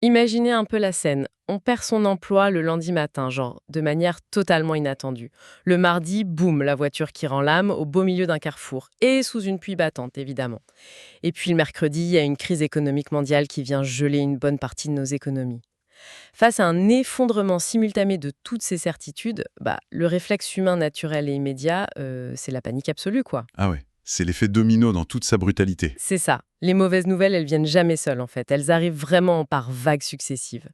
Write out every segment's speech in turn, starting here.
Imaginez un peu la scène. On perd son emploi le lundi matin, genre, de manière totalement inattendue. Le mardi, boum, la voiture qui rend l'âme au beau milieu d'un carrefour. Et sous une pluie battante, évidemment. Et puis le mercredi, il y a une crise économique mondiale qui vient geler une bonne partie de nos économies. Face à un effondrement simultané de toutes ces certitudes, le réflexe humain naturel et immédiat, c'est la panique absolue, quoi. Ah ouais, c'est l'effet domino dans toute sa brutalité. C'est ça. Les mauvaises nouvelles, elles viennent jamais seules, en fait. Elles arrivent vraiment par vagues successives.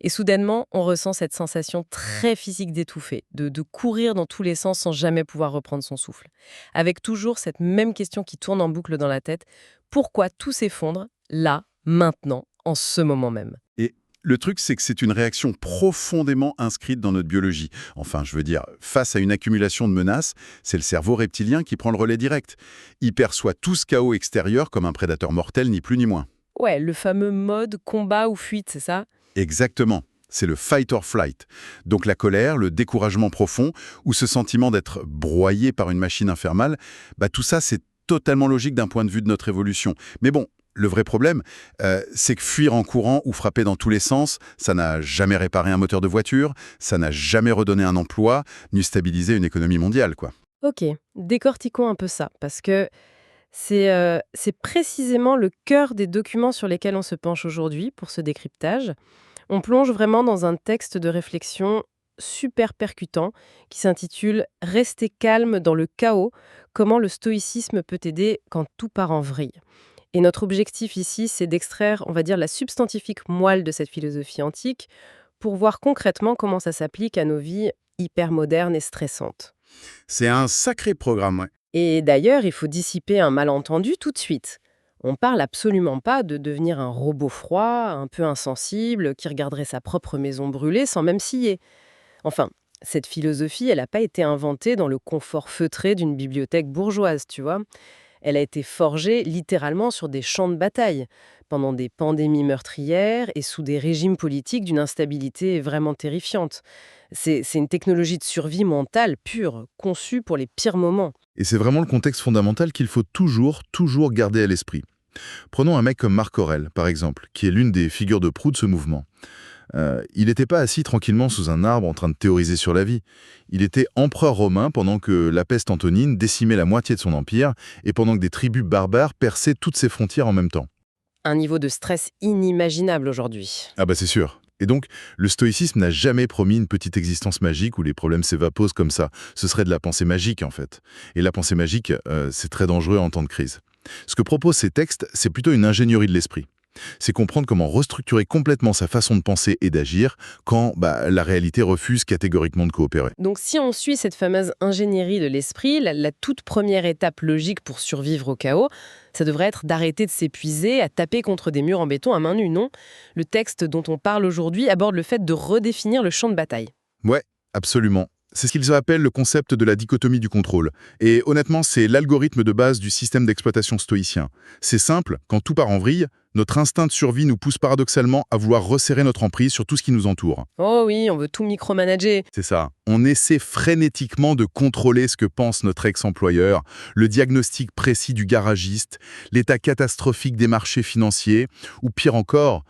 Et soudainement, on ressent cette sensation très physique d'étouffer, de courir dans tous les sens sans jamais pouvoir reprendre son souffle. Avec toujours cette même question qui tourne en boucle dans la tête. Pourquoi tout s'effondre, là, maintenant, en ce moment même? Et le truc, c'est que c'est une réaction profondément inscrite dans notre biologie. Enfin, je veux dire, face à une accumulation de menaces, c'est le cerveau reptilien qui prend le relais direct. Il perçoit tout ce chaos extérieur comme un prédateur mortel, ni plus ni moins. Ouais, le fameux mode combat ou fuite, c'est ça? Exactement. C'est le fight or flight. Donc la colère, le découragement profond, ou ce sentiment d'être broyé par une machine infernale, tout ça, c'est totalement logique d'un point de vue de notre évolution. Mais bon, le vrai problème, c'est que fuir en courant ou frapper dans tous les sens, ça n'a jamais réparé un moteur de voiture, ça n'a jamais redonné un emploi, ni stabilisé une économie mondiale, quoi. Ok, décortiquons un peu ça, parce que c'est précisément le cœur des documents sur lesquels on se penche aujourd'hui pour ce décryptage. On plonge vraiment dans un texte de réflexion super percutant qui s'intitule «Rester calme dans le chaos, comment le stoïcisme peut aider quand tout part en vrille». Et notre objectif ici, c'est d'extraire, on va dire, la substantifique moelle de cette philosophie antique pour voir concrètement comment ça s'applique à nos vies hyper modernes et stressantes. C'est un sacré programme, ouais. Et d'ailleurs, il faut dissiper un malentendu tout de suite. On parle absolument pas de devenir un robot froid, un peu insensible, qui regarderait sa propre maison brûler sans même scier. Enfin, cette philosophie, elle n'a pas été inventée dans le confort feutré d'une bibliothèque bourgeoise, tu vois. Elle a été forgée littéralement sur des champs de bataille, pendant des pandémies meurtrières et sous des régimes politiques d'une instabilité vraiment terrifiante. C'est une technologie de survie mentale pure, conçue pour les pires moments. Et c'est vraiment le contexte fondamental qu'il faut toujours garder à l'esprit. Prenons un mec comme Marc Aurèle, par exemple, qui est l'une des figures de proue de ce mouvement. Il n'était pas assis tranquillement sous un arbre en train de théoriser sur la vie. Il était empereur romain pendant que la peste antonine décimait la moitié de son empire et pendant que des tribus barbares perçaient toutes ses frontières en même temps. Un niveau de stress inimaginable aujourd'hui. Ah bah c'est sûr. Et donc, le stoïcisme n'a jamais promis une petite existence magique où les problèmes s'évaposent comme ça. Ce serait de la pensée magique, en fait. Et la pensée magique, c'est très dangereux en temps de crise. Ce que proposent ces textes, c'est plutôt une ingénierie de l'esprit. C'est comprendre comment restructurer complètement sa façon de penser et d'agir quand la réalité refuse catégoriquement de coopérer. Donc si on suit cette fameuse ingénierie de l'esprit, la toute première étape logique pour survivre au chaos, ça devrait être d'arrêter de s'épuiser à taper contre des murs en béton à main nue, non? Le texte dont on parle aujourd'hui aborde le fait de redéfinir le champ de bataille. Ouais, absolument. C'est ce qu'ils appellent le concept de la dichotomie du contrôle. Et honnêtement, c'est l'algorithme de base du système d'exploitation stoïcien. C'est simple, quand tout part en vrille, notre instinct de survie nous pousse paradoxalement à vouloir resserrer notre emprise sur tout ce qui nous entoure. Oh oui, on veut tout micromanager. C'est ça. On essaie frénétiquement de contrôler ce que pense notre ex-employeur, le diagnostic précis du garagiste, l'état catastrophique des marchés financiers, ou pire encore,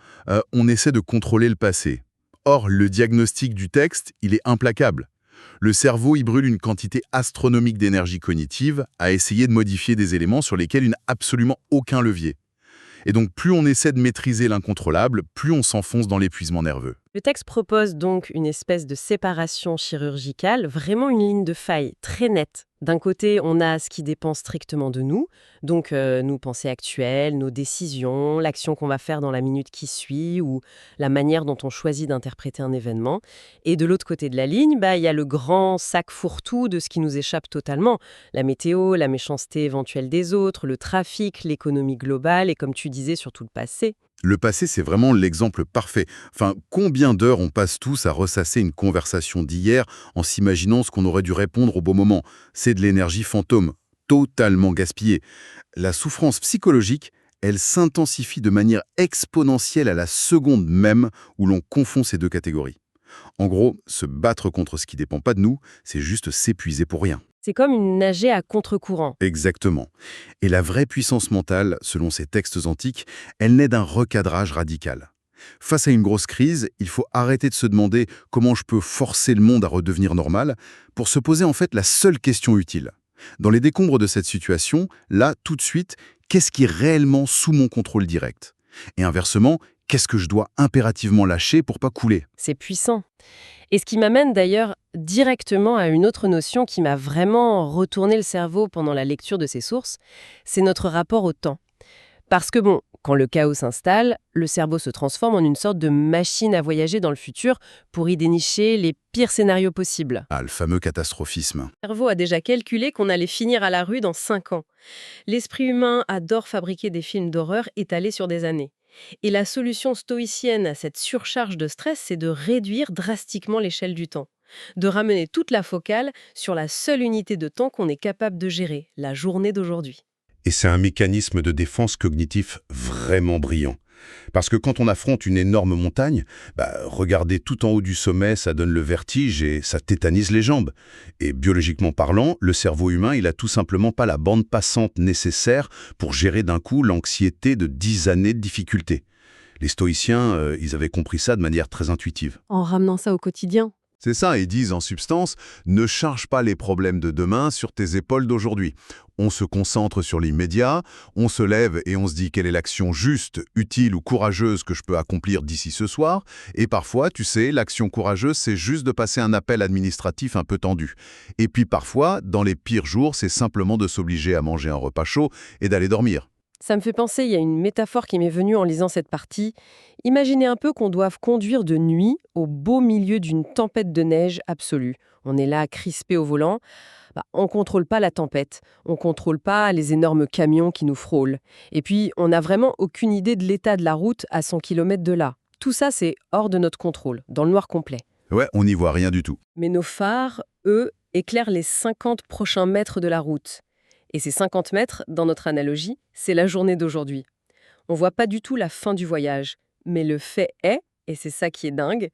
on essaie de contrôler le passé. Or, le diagnostic du texte, il est implacable. Le cerveau y brûle une quantité astronomique d'énergie cognitive à essayer de modifier des éléments sur lesquels il n'a absolument aucun levier. Et donc, plus on essaie de maîtriser l'incontrôlable, plus on s'enfonce dans l'épuisement nerveux. Le texte propose donc une espèce de séparation chirurgicale, vraiment une ligne de faille très nette. D'un côté, on a ce qui dépend strictement de nous, donc nos pensées actuelles, nos décisions, l'action qu'on va faire dans la minute qui suit ou la manière dont on choisit d'interpréter un événement. Et de l'autre côté de la ligne, il y a le grand sac fourre-tout de ce qui nous échappe totalement. La météo, la méchanceté éventuelle des autres, le trafic, l'économie globale et comme tu disais, surtout le passé. Le passé, c'est vraiment l'exemple parfait. Enfin, combien d'heures on passe tous à ressasser une conversation d'hier en s'imaginant ce qu'on aurait dû répondre au bon moment? C'est de l'énergie fantôme, totalement gaspillée. La souffrance psychologique, elle s'intensifie de manière exponentielle à la seconde même où l'on confond ces deux catégories. En gros, se battre contre ce qui ne dépend pas de nous, c'est juste s'épuiser pour rien. C'est comme une nager à contre-courant. Exactement. Et la vraie puissance mentale, selon ces textes antiques, elle naît d'un recadrage radical. Face à une grosse crise, il faut arrêter de se demander comment je peux forcer le monde à redevenir normal pour se poser en fait la seule question utile. Dans les décombres de cette situation, là, tout de suite, qu'est-ce qui est réellement sous mon contrôle direct? Et inversement, qu'est-ce que je dois impérativement lâcher pour pas couler? C'est puissant. Et ce qui m'amène d'ailleurs directement à une autre notion qui m'a vraiment retourné le cerveau pendant la lecture de ces sources, c'est notre rapport au temps. Parce que bon, quand le chaos s'installe, le cerveau se transforme en une sorte de machine à voyager dans le futur pour y dénicher les pires scénarios possibles. Ah, le fameux catastrophisme. Le cerveau a déjà calculé qu'on allait finir à la rue dans 5 ans. L'esprit humain adore fabriquer des films d'horreur étalés sur des années. Et la solution stoïcienne à cette surcharge de stress, c'est de réduire drastiquement l'échelle du temps. De ramener toute la focale sur la seule unité de temps qu'on est capable de gérer, la journée d'aujourd'hui. Et c'est un mécanisme de défense cognitif vraiment brillant. Parce que quand on affronte une énorme montagne, regarder tout en haut du sommet, ça donne le vertige et ça tétanise les jambes. Et biologiquement parlant, le cerveau humain, il a tout simplement pas la bande passante nécessaire pour gérer d'un coup l'anxiété de 10 années de difficulté. Les stoïciens, ils avaient compris ça de manière très intuitive. En ramenant ça au quotidien. C'est ça, ils disent en substance, ne charge pas les problèmes de demain sur tes épaules d'aujourd'hui. On se concentre sur l'immédiat, on se lève et on se dit quelle est l'action juste, utile ou courageuse que je peux accomplir d'ici ce soir. Et parfois, tu sais, l'action courageuse, c'est juste de passer un appel administratif un peu tendu. Et puis parfois, dans les pires jours, c'est simplement de s'obliger à manger un repas chaud et d'aller dormir. Ça me fait penser, il y a une métaphore qui m'est venue en lisant cette partie. Imaginez un peu qu'on doive conduire de nuit au beau milieu d'une tempête de neige absolue. On est là, crispé au volant. On ne contrôle pas la tempête, on ne contrôle pas les énormes camions qui nous frôlent. Et puis, on n'a vraiment aucune idée de l'état de la route à 100 km de là. Tout ça, c'est hors de notre contrôle, dans le noir complet. Ouais, on n'y voit rien du tout. Mais nos phares, eux, éclairent les 50 prochains mètres de la route. Et ces 50 mètres, dans notre analogie, c'est la journée d'aujourd'hui. On voit pas du tout la fin du voyage, mais le fait est, et c'est ça qui est dingue,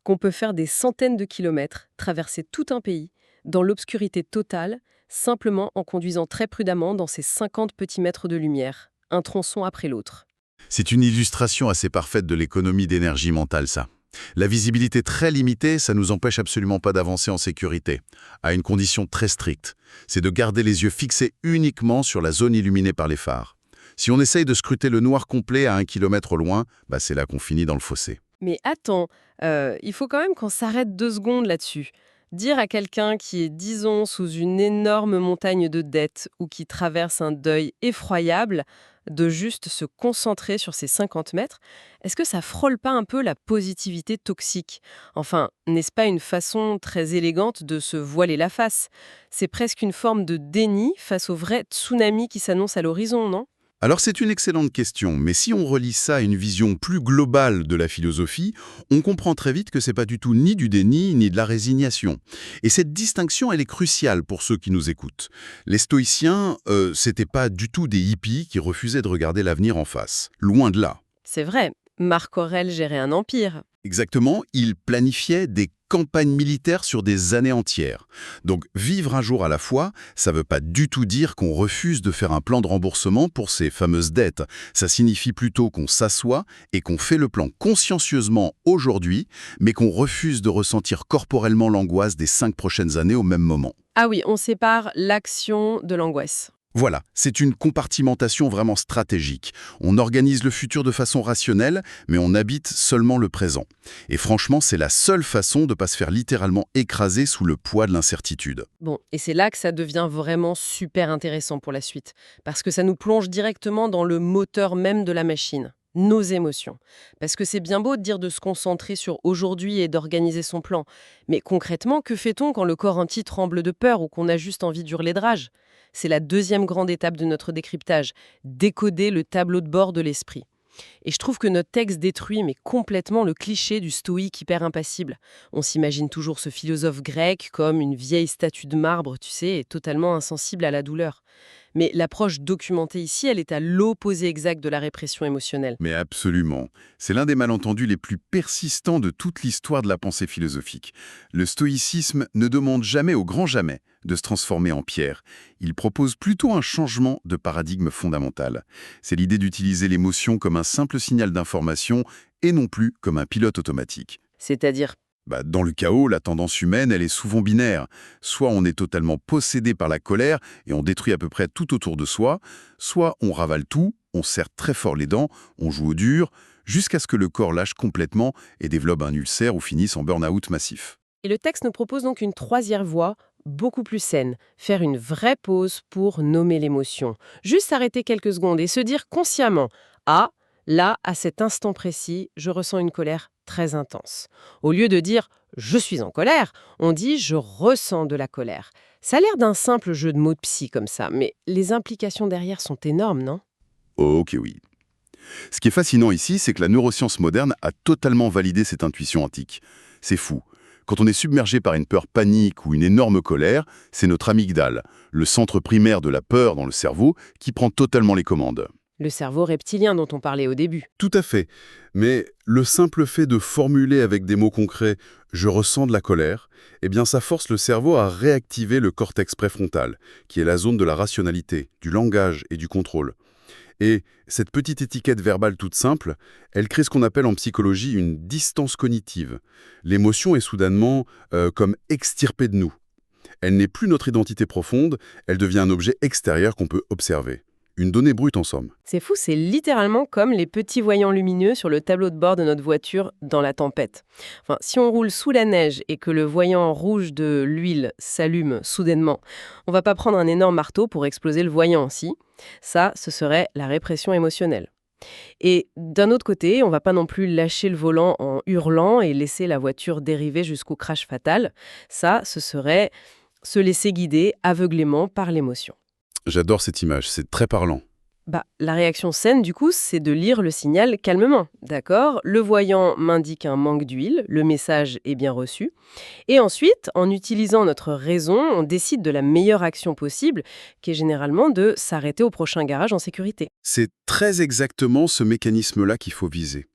qu'on peut faire des centaines de kilomètres, traverser tout un pays, dans l'obscurité totale, simplement en conduisant très prudemment dans ces 50 petits mètres de lumière, un tronçon après l'autre. C'est une illustration assez parfaite de l'économie d'énergie mentale, ça. La visibilité très limitée, ça nous empêche absolument pas d'avancer en sécurité, à une condition très stricte. C'est de garder les yeux fixés uniquement sur la zone illuminée par les phares. Si on essaye de scruter le noir complet à 1 kilomètre au loin, c'est là qu'on finit dans le fossé. Mais attends, il faut quand même qu'on s'arrête 2 secondes là-dessus. Dire à quelqu'un qui est, disons, sous une énorme montagne de dettes ou qui traverse un deuil effroyable, de juste se concentrer sur ces 50 mètres, est-ce que ça frôle pas un peu la positivité toxique? Enfin, n'est-ce pas une façon très élégante de se voiler la face? C'est presque une forme de déni face au vrai tsunami qui s'annonce à l'horizon, non? Alors c'est une excellente question, mais si on relie ça à une vision plus globale de la philosophie, on comprend très vite que c'est pas du tout ni du déni, ni de la résignation. Et cette distinction, elle est cruciale pour ceux qui nous écoutent. Les stoïciens, c'était pas du tout des hippies qui refusaient de regarder l'avenir en face. Loin de là. C'est vrai, Marc Aurèle gérait un empire. Exactement, ils planifiaient des campagnes militaires sur des années entières. Donc vivre un jour à la fois, ça ne veut pas du tout dire qu'on refuse de faire un plan de remboursement pour ces fameuses dettes. Ça signifie plutôt qu'on s'assoit et qu'on fait le plan consciencieusement aujourd'hui, mais qu'on refuse de ressentir corporellement l'angoisse des 5 prochaines années au même moment. Ah oui, on sépare l'action de l'angoisse. Voilà, c'est une compartimentation vraiment stratégique. On organise le futur de façon rationnelle, mais on habite seulement le présent. Et franchement, c'est la seule façon de ne pas se faire littéralement écraser sous le poids de l'incertitude. Bon, et c'est là que ça devient vraiment super intéressant pour la suite, parce que ça nous plonge directement dans le moteur même de la machine, nos émotions. Parce que c'est bien beau de dire de se concentrer sur aujourd'hui et d'organiser son plan, mais concrètement, que fait-on quand le corps entier tremble de peur ou qu'on a juste envie d'hurler de rage? C'est la deuxième grande étape de notre décryptage, décoder le tableau de bord de l'esprit. Et je trouve que notre texte détruit mais complètement le cliché du stoïque hyper impassible. On s'imagine toujours ce philosophe grec comme une vieille statue de marbre, tu sais, et totalement insensible à la douleur. Mais l'approche documentée ici, elle est à l'opposé exact de la répression émotionnelle. Mais absolument. C'est l'un des malentendus les plus persistants de toute l'histoire de la pensée philosophique. Le stoïcisme ne demande jamais au grand jamais de se transformer en pierre. Il propose plutôt un changement de paradigme fondamental. C'est l'idée d'utiliser l'émotion comme un simple signal d'information et non plus comme un pilote automatique. C'est-à-dire, Dans le chaos, la tendance humaine, elle est souvent binaire. Soit on est totalement possédé par la colère et on détruit à peu près tout autour de soi, soit on ravale tout, on serre très fort les dents, on joue au dur, jusqu'à ce que le corps lâche complètement et développe un ulcère ou finisse en burn-out massif. et le texte nous propose donc une troisième voie, beaucoup plus saine, faire une vraie pause pour nommer l'émotion. Juste s'arrêter quelques secondes et se dire consciemment « Ah, là, à cet instant précis, je ressens une colère très intense ». Au lieu de dire « Je suis en colère », on dit « Je ressens de la colère ». Ça a l'air d'un simple jeu de mots de psy comme ça, mais les implications derrière sont énormes, non? Ok, oui. Ce qui est fascinant ici, c'est que la neuroscience moderne a totalement validé cette intuition antique. C'est fou. Quand on est submergé par une peur panique ou une énorme colère, c'est notre amygdale, le centre primaire de la peur dans le cerveau, qui prend totalement les commandes. Le cerveau reptilien dont on parlait au début. Tout à fait. Mais le simple fait de formuler avec des mots concrets « je ressens de la colère », eh bien ça force le cerveau à réactiver le cortex préfrontal, qui est la zone de la rationalité, du langage et du contrôle. Et cette petite étiquette verbale toute simple, elle crée ce qu'on appelle en psychologie une distance cognitive. L'émotion est soudainement comme extirpée de nous. Elle n'est plus notre identité profonde, elle devient un objet extérieur qu'on peut observer. Une donnée brute en somme. C'est fou, c'est littéralement comme les petits voyants lumineux sur le tableau de bord de notre voiture dans la tempête. Enfin, si on roule sous la neige et que le voyant rouge de l'huile s'allume soudainement, on va pas prendre un énorme marteau pour exploser le voyant, si. Ça, ce serait la répression émotionnelle. Et d'un autre côté, on va pas non plus lâcher le volant en hurlant et laisser la voiture dériver jusqu'au crash fatal. Ça, ce serait se laisser guider aveuglément par l'émotion. J'adore cette image, c'est très parlant. La réaction saine, du coup, c'est de lire le signal calmement. D'accord? Le voyant m'indique un manque d'huile, le message est bien reçu. Et ensuite, en utilisant notre raison, on décide de la meilleure action possible, qui est généralement de s'arrêter au prochain garage en sécurité. C'est très exactement ce mécanisme-là qu'il faut viser.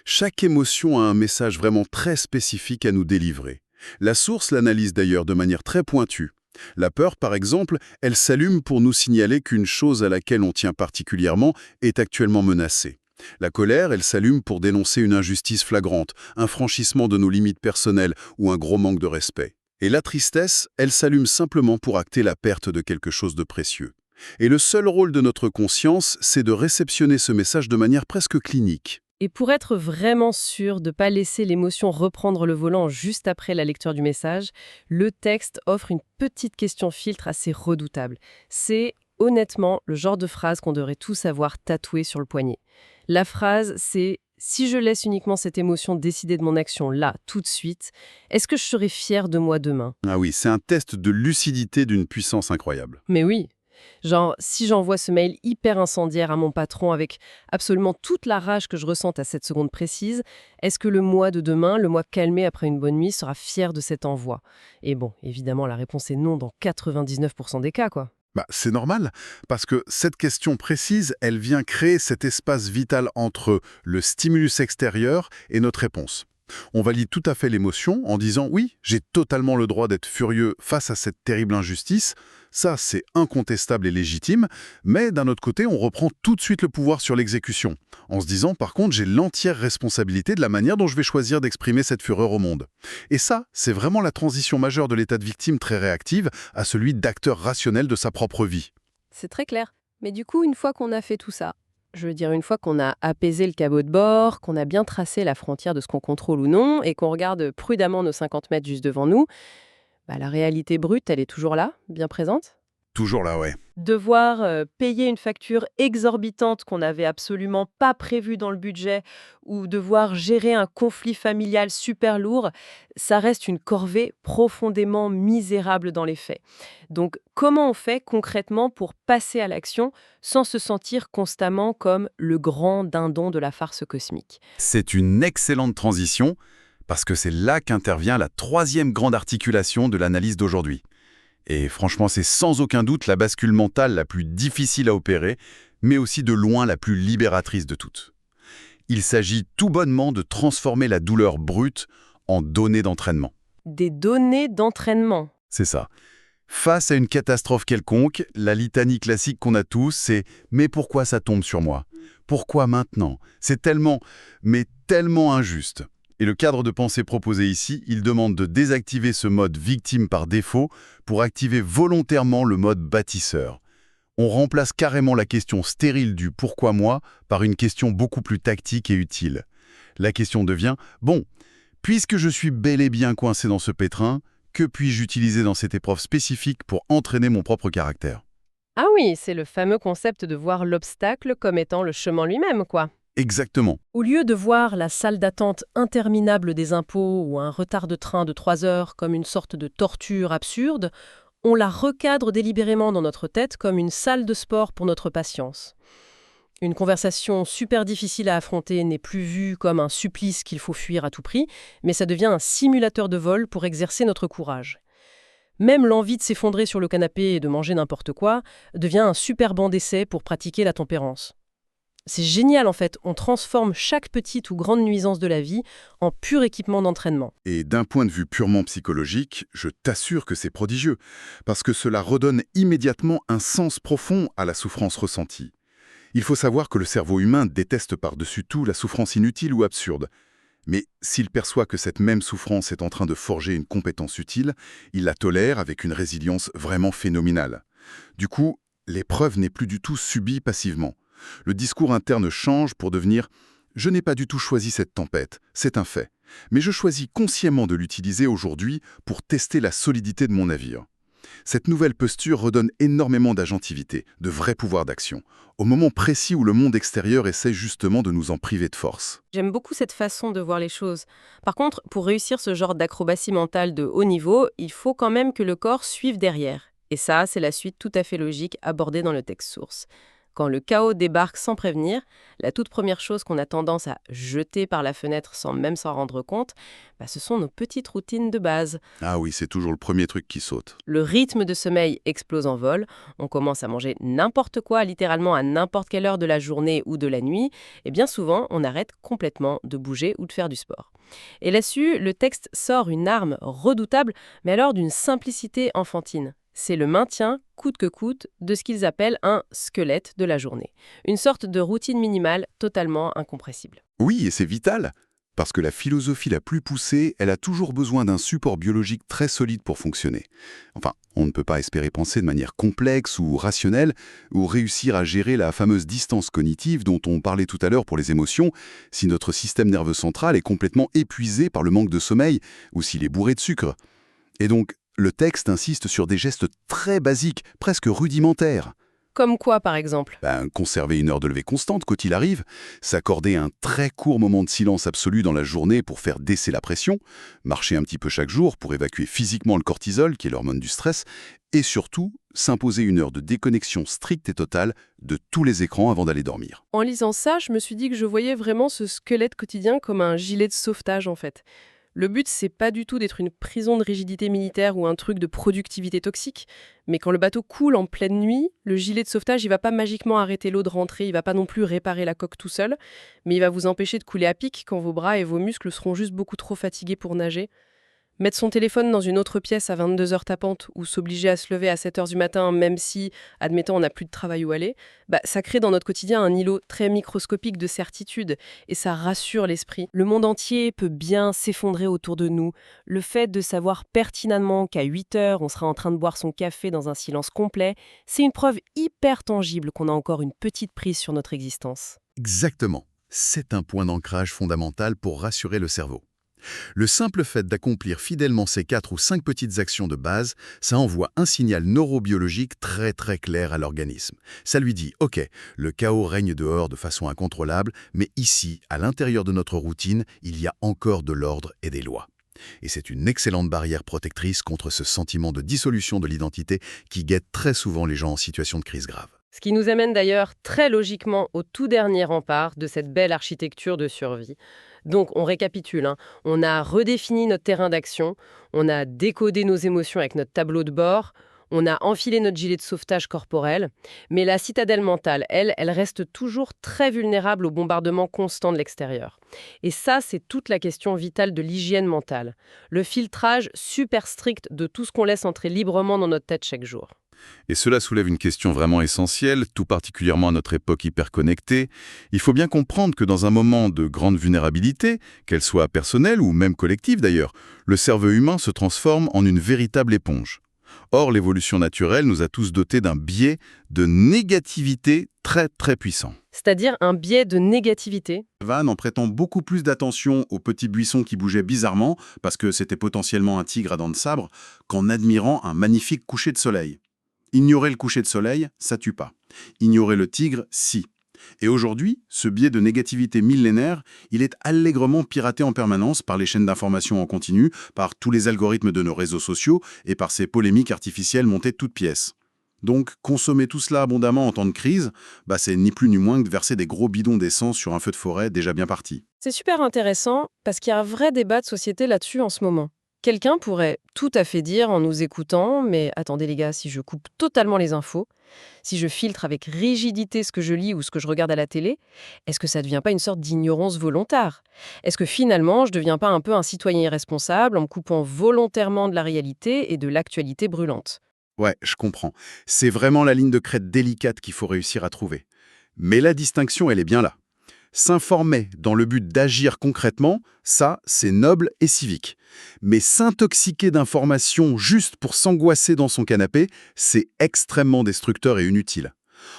Chaque émotion a un message vraiment très spécifique à nous délivrer. La source l'analyse d'ailleurs de manière très pointue. La peur, par exemple, elle s'allume pour nous signaler qu'une chose à laquelle on tient particulièrement est actuellement menacée. La colère, elle s'allume pour dénoncer une injustice flagrante, un franchissement de nos limites personnelles ou un gros manque de respect. Et la tristesse, elle s'allume simplement pour acter la perte de quelque chose de précieux. Et le seul rôle de notre conscience, c'est de réceptionner ce message de manière presque clinique. Et pour être vraiment sûr de ne pas laisser l'émotion reprendre le volant juste après la lecture du message, le texte offre une petite question filtre assez redoutable. C'est honnêtement le genre de phrase qu'on devrait tous avoir tatouée sur le poignet. La phrase, c'est « Si je laisse uniquement cette émotion décider de mon action là, tout de suite, est-ce que je serai fier de moi demain ?» Ah oui, c'est un test de lucidité d'une puissance incroyable. Mais oui. Genre, si j'envoie ce mail hyper incendiaire à mon patron avec absolument toute la rage que je ressente à cette seconde précise, est-ce que le moi de demain, le moi calmé après une bonne nuit, sera fier de cet envoi? Et bon, évidemment, la réponse est non dans 99% des cas, quoi. C'est normal, parce que cette question précise, elle vient créer cet espace vital entre le stimulus extérieur et notre réponse. On valide tout à fait l'émotion en disant « oui, j'ai totalement le droit d'être furieux face à cette terrible injustice ». Ça, c'est incontestable et légitime, mais d'un autre côté, on reprend tout de suite le pouvoir sur l'exécution, en se disant par contre, j'ai l'entière responsabilité de la manière dont je vais choisir d'exprimer cette fureur au monde. Et ça, c'est vraiment la transition majeure de l'état de victime très réactive à celui d'acteur rationnel de sa propre vie. C'est très clair. Mais du coup, une fois qu'on a fait tout ça, je veux dire, une fois qu'on a apaisé le cabot de bord, qu'on a bien tracé la frontière de ce qu'on contrôle ou non, et qu'on regarde prudemment nos 50 mètres juste devant nous, la réalité brute, elle est toujours là, bien présente. Toujours là, ouais. Devoir payer une facture exorbitante qu'on n'avait absolument pas prévue dans le budget ou devoir gérer un conflit familial super lourd, ça reste une corvée profondément misérable dans les faits. Donc, comment on fait concrètement pour passer à l'action sans se sentir constamment comme le grand dindon de la farce cosmique? C'est une excellente transition, parce que c'est là qu'intervient la troisième grande articulation de l'analyse d'aujourd'hui. Et franchement, c'est sans aucun doute la bascule mentale la plus difficile à opérer, mais aussi de loin la plus libératrice de toutes. Il s'agit tout bonnement de transformer la douleur brute en données d'entraînement. Des données d'entraînement. C'est ça. Face à une catastrophe quelconque, la litanie classique qu'on a tous, c'est « mais pourquoi ça tombe sur moi? Pourquoi maintenant? C'est tellement, mais tellement injuste ». Et le cadre de pensée proposé ici, il demande de désactiver ce mode victime par défaut pour activer volontairement le mode bâtisseur. On remplace carrément la question stérile du « pourquoi moi » par une question beaucoup plus tactique et utile. La question devient « bon, puisque je suis bel et bien coincé dans ce pétrin, que puis-je utiliser dans cette épreuve spécifique pour entraîner mon propre caractère ?» Ah oui, c'est le fameux concept de voir l'obstacle comme étant le chemin lui-même, quoi. Exactement. Au lieu de voir la salle d'attente interminable des impôts ou un retard de train de 3 heures comme une sorte de torture absurde, on la recadre délibérément dans notre tête comme une salle de sport pour notre patience. Une conversation super difficile à affronter n'est plus vue comme un supplice qu'il faut fuir à tout prix, mais ça devient un simulateur de vol pour exercer notre courage. Même l'envie de s'effondrer sur le canapé et de manger n'importe quoi devient un super banc d'essai pour pratiquer la tempérance. C'est génial en fait, on transforme chaque petite ou grande nuisance de la vie en pur équipement d'entraînement. Et d'un point de vue purement psychologique, je t'assure que c'est prodigieux, parce que cela redonne immédiatement un sens profond à la souffrance ressentie. Il faut savoir que le cerveau humain déteste par-dessus tout la souffrance inutile ou absurde. Mais s'il perçoit que cette même souffrance est en train de forger une compétence utile, il la tolère avec une résilience vraiment phénoménale. Du coup, l'épreuve n'est plus du tout subie passivement. Le discours interne change pour devenir « je n'ai pas du tout choisi cette tempête, c'est un fait, mais je choisis consciemment de l'utiliser aujourd'hui pour tester la solidité de mon navire ». Cette nouvelle posture redonne énormément d'agentivité, de vrai pouvoir d'action, au moment précis où le monde extérieur essaie justement de nous en priver de force. J'aime beaucoup cette façon de voir les choses. Par contre, pour réussir ce genre d'acrobatie mentale de haut niveau, il faut quand même que le corps suive derrière. Et ça, c'est la suite tout à fait logique abordée dans le texte source. Quand le chaos débarque sans prévenir, la toute première chose qu'on a tendance à jeter par la fenêtre sans même s'en rendre compte, ce sont nos petites routines de base. Ah oui, c'est toujours le premier truc qui saute. Le rythme de sommeil explose en vol, on commence à manger n'importe quoi, littéralement à n'importe quelle heure de la journée ou de la nuit, et bien souvent, on arrête complètement de bouger ou de faire du sport. Et là-dessus, le texte sort une arme redoutable, mais alors d'une simplicité enfantine. C'est le maintien, coûte que coûte, de ce qu'ils appellent un squelette de la journée. Une sorte de routine minimale totalement incompressible. Oui, et c'est vital, parce que la philosophie la plus poussée, elle a toujours besoin d'un support biologique très solide pour fonctionner. Enfin, on ne peut pas espérer penser de manière complexe ou rationnelle, ou réussir à gérer la fameuse distance cognitive dont on parlait tout à l'heure pour les émotions, si notre système nerveux central est complètement épuisé par le manque de sommeil, ou s'il est bourré de sucre. Et donc, le texte insiste sur des gestes très basiques, presque rudimentaires. Comme quoi, par exemple? Conserver une heure de lever constante, quand il arrive, s'accorder un très court moment de silence absolu dans la journée pour faire baisser la pression, marcher un petit peu chaque jour pour évacuer physiquement le cortisol, qui est l'hormone du stress, et surtout, s'imposer une heure de déconnexion stricte et totale de tous les écrans avant d'aller dormir. En lisant ça, je me suis dit que je voyais vraiment ce squelette quotidien comme un gilet de sauvetage, en fait. Le but, c'est pas du tout d'être une prison de rigidité militaire ou un truc de productivité toxique, mais quand le bateau coule en pleine nuit, le gilet de sauvetage, il va pas magiquement arrêter l'eau de rentrer, il va pas non plus réparer la coque tout seul, mais il va vous empêcher de couler à pic quand vos bras et vos muscles seront juste beaucoup trop fatigués pour nager. Mettre son téléphone dans une autre pièce à 22 heures tapantes ou s'obliger à se lever à 7 heures du matin, même si, admettons, on n'a plus de travail où aller, ça crée dans notre quotidien un îlot très microscopique de certitude et ça rassure l'esprit. Le monde entier peut bien s'effondrer autour de nous. Le fait de savoir pertinemment qu'à 8 heures, on sera en train de boire son café dans un silence complet, c'est une preuve hyper tangible qu'on a encore une petite prise sur notre existence. Exactement. C'est un point d'ancrage fondamental pour rassurer le cerveau. Le simple fait d'accomplir fidèlement ces 4 ou 5 petites actions de base, ça envoie un signal neurobiologique très clair à l'organisme. Ça lui dit « Ok, le chaos règne dehors de façon incontrôlable, mais ici, à l'intérieur de notre routine, il y a encore de l'ordre et des lois. » Et c'est une excellente barrière protectrice contre ce sentiment de dissolution de l'identité qui guette très souvent les gens en situation de crise grave. Ce qui nous amène d'ailleurs très logiquement au tout dernier rempart de cette belle architecture de survie. Donc on récapitule, on a redéfini notre terrain d'action, on a décodé nos émotions avec notre tableau de bord, On a enfilé notre gilet de sauvetage corporel, mais la citadelle mentale, elle reste toujours très vulnérable au bombardement constant de l'extérieur. Et ça, c'est toute la question vitale de l'hygiène mentale. Le filtrage super strict de tout ce qu'on laisse entrer librement dans notre tête chaque jour. Et cela soulève une question vraiment essentielle, tout particulièrement à notre époque hyperconnectée. Il faut bien comprendre que dans un moment de grande vulnérabilité, qu'elle soit personnelle ou même collective d'ailleurs, le cerveau humain se transforme en une véritable éponge. Or, l'évolution naturelle nous a tous dotés d'un biais de négativité très très puissant. C'est-à-dire un biais de négativité. Van en prêtant beaucoup plus d'attention aux petits buissons qui bougeaient bizarrement, parce que c'était potentiellement un tigre à dents de sabre, qu'en admirant un magnifique coucher de soleil. Ignorer le coucher de soleil, ça tue pas. Ignorer le tigre, si. Et aujourd'hui, ce biais de négativité millénaire, il est allègrement piraté en permanence par les chaînes d'information en continu, par tous les algorithmes de nos réseaux sociaux et par ces polémiques artificielles montées de toutes pièces. Donc, consommer tout cela abondamment en temps de crise, c'est ni plus ni moins que de verser des gros bidons d'essence sur un feu de forêt déjà bien parti. C'est super intéressant parce qu'il y a un vrai débat de société là-dessus en ce moment. Quelqu'un pourrait tout à fait dire en nous écoutant, mais attendez les gars, si je coupe totalement les infos, si je filtre avec rigidité ce que je lis ou ce que je regarde à la télé, est-ce que ça ne devient pas une sorte d'ignorance volontaire? Est-ce que finalement, je ne deviens pas un peu un citoyen irresponsable en me coupant volontairement de la réalité et de l'actualité brûlante? Ouais, je comprends. C'est vraiment la ligne de crête délicate qu'il faut réussir à trouver. Mais la distinction, elle est bien là. S'informer dans le but d'agir concrètement, ça, c'est noble et civique. Mais s'intoxiquer d'informations juste pour s'angoisser dans son canapé, c'est extrêmement destructeur et inutile.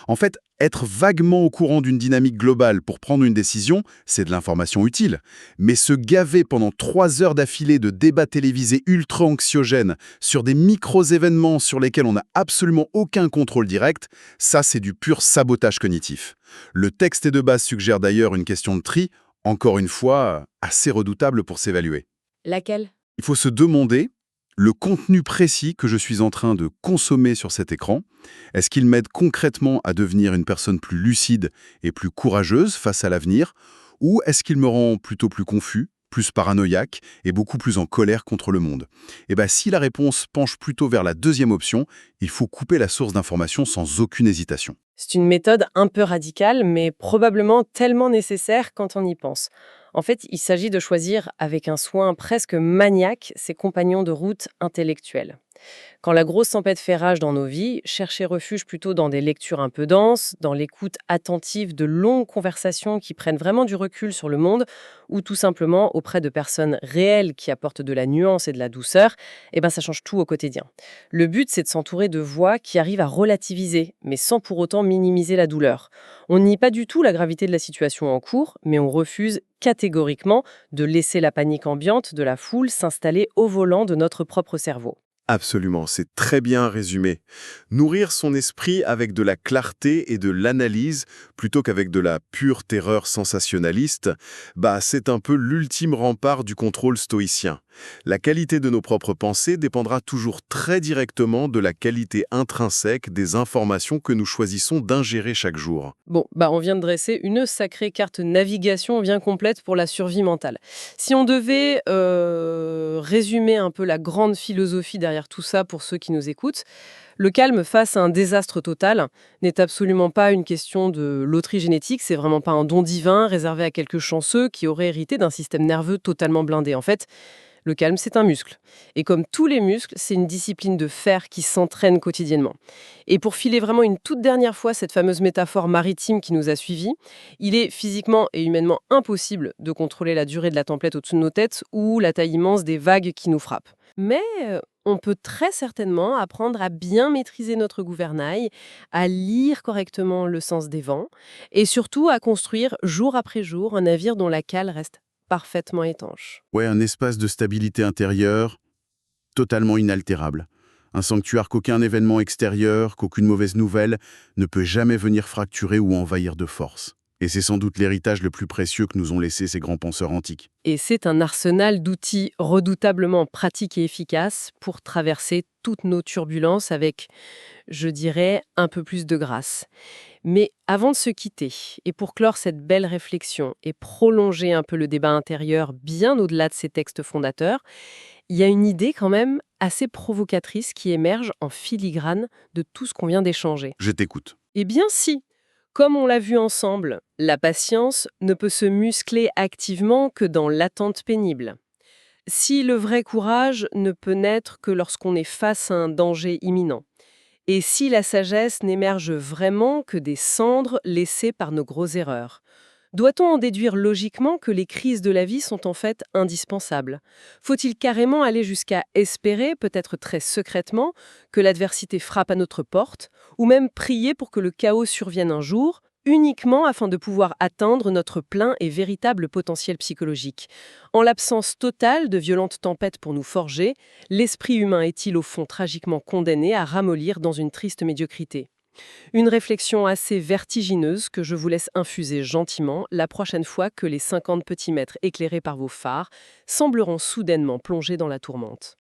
En fait, être vaguement au courant d'une dynamique globale pour prendre une décision, c'est de l'information utile. Mais se gaver pendant 3 heures d'affilée de débats télévisés ultra-anxiogènes sur des micros-événements sur lesquels on n'a absolument aucun contrôle direct, ça c'est du pur sabotage cognitif. Le texte de base suggère d'ailleurs une question de tri, encore une fois, assez redoutable pour s'évaluer. Laquelle? Il faut se demander le contenu précis que je suis en train de consommer sur cet écran. Est-ce qu'il m'aide concrètement à devenir une personne plus lucide et plus courageuse face à l'avenir? Ou est-ce qu'il me rend plutôt plus confus, plus paranoïaque et beaucoup plus en colère contre le monde? Si la réponse penche plutôt vers la deuxième option, il faut couper la source d'information sans aucune hésitation. C'est une méthode un peu radicale, mais probablement tellement nécessaire quand on y pense. En fait, il s'agit de choisir avec un soin presque maniaque ses compagnons de route intellectuels. Quand la grosse tempête fait rage dans nos vies, chercher refuge plutôt dans des lectures un peu denses, dans l'écoute attentive de longues conversations qui prennent vraiment du recul sur le monde, ou tout simplement auprès de personnes réelles qui apportent de la nuance et de la douceur, ça change tout au quotidien. Le but, c'est de s'entourer de voix qui arrivent à relativiser, mais sans pour autant minimiser la douleur. On nie pas du tout la gravité de la situation en cours, mais on refuse catégoriquement de laisser la panique ambiante de la foule s'installer au volant de notre propre cerveau. Absolument, c'est très bien résumé. Nourrir son esprit avec de la clarté et de l'analyse, plutôt qu'avec de la pure terreur sensationnaliste, c'est un peu l'ultime rempart du contrôle stoïcien. La qualité de nos propres pensées dépendra toujours très directement de la qualité intrinsèque des informations que nous choisissons d'ingérer chaque jour. Bon, on vient de dresser une sacrée carte navigation bien complète pour la survie mentale. Si on devait résumer un peu la grande philosophie derrière tout ça pour ceux qui nous écoutent, le calme face à un désastre total n'est absolument pas une question de loterie génétique, c'est vraiment pas un don divin réservé à quelques chanceux qui auraient hérité d'un système nerveux totalement blindé. En fait, le calme, c'est un muscle. Et comme tous les muscles, c'est une discipline de fer qui s'entraîne quotidiennement. Et pour filer vraiment une toute dernière fois cette fameuse métaphore maritime qui nous a suivis, il est physiquement et humainement impossible de contrôler la durée de la tempête au-dessus de nos têtes ou la taille immense des vagues qui nous frappent. Mais on peut très certainement apprendre à bien maîtriser notre gouvernail, à lire correctement le sens des vents et surtout à construire jour après jour un navire dont la cale reste parfaitement étanche. Ouais, un espace de stabilité intérieure totalement inaltérable. Un sanctuaire qu'aucun événement extérieur, qu'aucune mauvaise nouvelle ne peut jamais venir fracturer ou envahir de force. Et c'est sans doute l'héritage le plus précieux que nous ont laissé ces grands penseurs antiques. Et c'est un arsenal d'outils redoutablement pratiques et efficaces pour traverser toutes nos turbulences avec, je dirais, un peu plus de grâce. Mais avant de se quitter, et pour clore cette belle réflexion et prolonger un peu le débat intérieur bien au-delà de ces textes fondateurs, il y a une idée quand même assez provocatrice qui émerge en filigrane de tout ce qu'on vient d'échanger. Je t'écoute. Eh bien si, comme on l'a vu ensemble, la patience ne peut se muscler activement que dans l'attente pénible. Si le vrai courage ne peut naître que lorsqu'on est face à un danger imminent. Et si la sagesse n'émerge vraiment que des cendres laissées par nos grosses erreurs. Doit-on en déduire logiquement que les crises de la vie sont en fait indispensables? Faut-il carrément aller jusqu'à espérer, peut-être très secrètement, que l'adversité frappe à notre porte, ou même prier pour que le chaos survienne un jour, uniquement afin de pouvoir atteindre notre plein et véritable potentiel psychologique? En l'absence totale de violentes tempêtes pour nous forger, l'esprit humain est-il au fond tragiquement condamné à ramollir dans une triste médiocrité? Une réflexion assez vertigineuse que je vous laisse infuser gentiment la prochaine fois que les 50 petits mètres éclairés par vos phares sembleront soudainement plonger dans la tourmente.